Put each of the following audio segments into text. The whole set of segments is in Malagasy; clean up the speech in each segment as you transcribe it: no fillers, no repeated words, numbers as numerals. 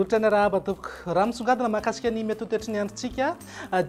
Tongotra ny rahaba topoko raha misongadina mahakasika ny mety ho toetry ny androntsika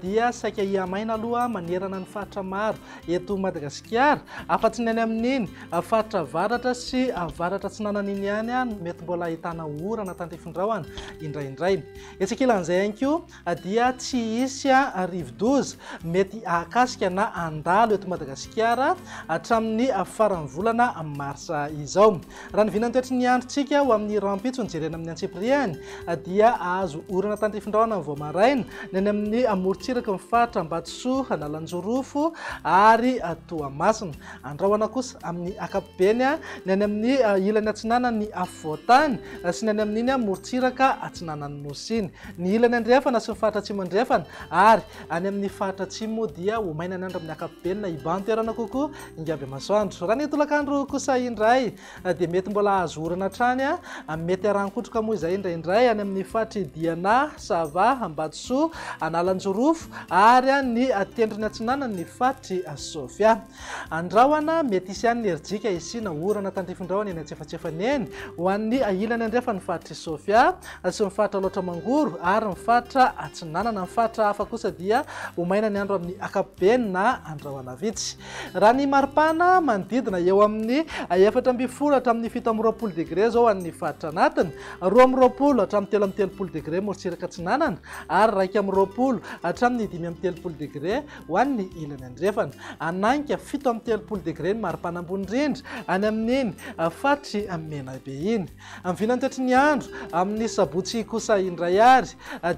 dia saika hiamaina aloha manerana ny faritra maro eto Madagasikara afa-tsy ny any amin'iny faritra avaratra sy avaratra tsy nanan'iny ihany mety mbola ahitana orana tantefindrahona indraindray. Etsy ankilan'izay ihany koa dia tsy hisy rivo-doza mety ahakasika na andalo eto Madagasikara hatramin'ny faran'ny volana marsa izao. Raha ny vinany toetry ny androntsika ho amin'ny rampitso ny jerena amin'ny antsipiriany dia azo orana tantefindrahona ny voamaraina ny any amin'ny amorontsiraka ny faritra Ambatsoa, Analanjorofo ary Toamasina. Andrahona kosa amin'ny akapobeny ny any amin'ny ilany atsinanany afovoantany sy ny any amin'iny amorontsiraka atsinanany nosy iny. Ny ilany andrefana sy ny faritra atsimo andrefana ary any amin'ny faritra atsimo dia ho maina ny andro amin'ny akapobeny na iban-toerana kokoa ingaby masoandro. Raha ny tolakandro kosa indray dia mety mbola azo orana hatrany mety arankotroka moa izay indraindray any amin'ny faritra Diana, Sava, Ambatsoa, Analanjorofo ary ny tendrony atsinanany ny faritra Sofia. Andrahona mety hisy any enerjika isina orana tantefindrahona eny antsefatsefany eny ho an'ny ilany andrefa ny faritra Sofia sy ny faritra loatra mangoro ary ny faritra atsinanana. Ny faritra hafa kosa dia ho maina ny andro amin'ny akapobeny na andrahona vitsy. Raha ny maripana manodidina eo amin'ny 4 hatramin'ny 7 degré zao an'ny faritra anatiny, 2 hatramin'ny 3 degré morontsiraka atsinanana ary 2 hatramin'ny 5 degré ho an'ny ilany andrefana. Ananika 7 degré ny maripana ambony indrindra any amin'iny faritra Menabe iny. Amin'ny vinany toetry ny andro amin'ny sabotsy kosa indray ary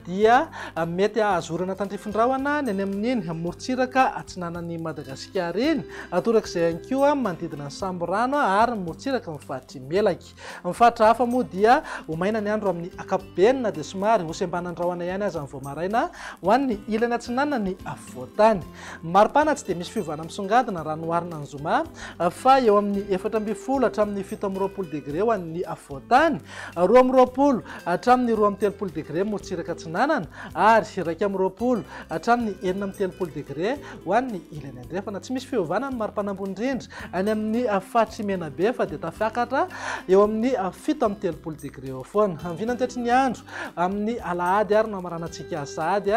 dia mety azo orana tantefindrahona ny any amin'iny morontsiraka atsinanan'ny Madagasikara iny torak'izay ihany koa manodidina ny Samborano ary ny morontsiraka ny faritra Melaky. Ny faritra hafa moa dia ho maina ny andro amin'ny akapobeny na dia somary ho sembanandrahona ihany aza ny voamaraina ho an'ny ilany atsinanany afovoantany. Maripana tsy dia misy fiovana misongadina raha noharina ny zoma fa eo amin'ny 4 hatramin'ny 7 degré ho an'ny afovoantany, 2 hatramin'ny 3 degré morontsiraka atsinanana ary 2 hatramin'ny 3 degré ho an'ny ilany andrefana. Tsy misy fiovana ny maripana ambony indrindra any amin'ny faritra Menabe fa dia tafiakatra eo amin'ny 7 degré eo foana. Amin'ny vinany toetry ny andro amin'ny alahady ary namaranantsika sahady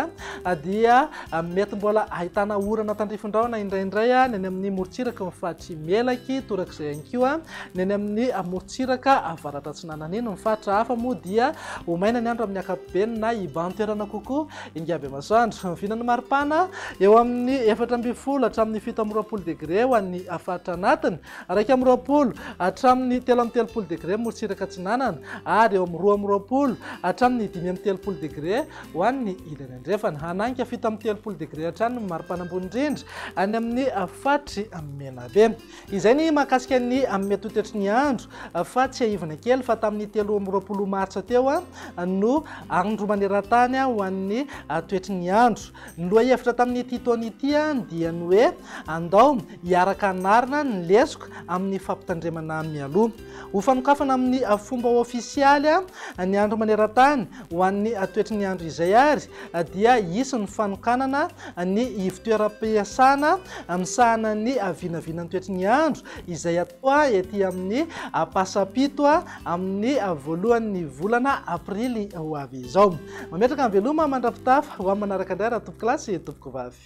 dia mety mbola ahitana orana tantefindrahona indraindray ny any amin'ny morontsiraka ny faritra Melaky torak'izay ihany koa ny any amin'ny morontsiraka avaratra atsinanana iny. Ny faritra hafa moa dia ho maina ny andro amin'ny akapobeny na iban-toerana kokoa ingaby masoandro. Ny vinany maripana eo amin'ny 4 hatramin'ny 7 degré ho an'ny faritra anatiny, 2 hatramin'ny 3 degré morontsiraka atsinanana ary eo amin'ny 2 hatramin'ny 5 degré ho an'ny ilany andrefana. Ananika 7 degré hatrany ny maripana ambony indrindra any amin'ny faritra Menabe. Izay ny mahakasika ny mety ho toetry ny andro fa tsy aivana kely fa tamin'ny 13 martsa teo no andro maneran-tany ho an'ny toetry ny andro. Ny lohahevitra tamin'ity taona ity dia ny hoe andao hiaraka anarina ny lesoko amin'ny fampitandremana mialoha. Ho fanokafana amin'ny fomba ofisialy ny andro maneran-tany ho an'ny toetry ny andro izay ary dia hisy ny fanokanana ny fitoeram-piasana misahana ny vinavinany toetry ny andro izay atao ety amin'ny pasapito amin'ny voalohan'ny volana aprily ho avy izao. Mametraka ny veloma mandrapitafa ho amin'ny manaraka indray raha tompoko lasy tompoko vavy.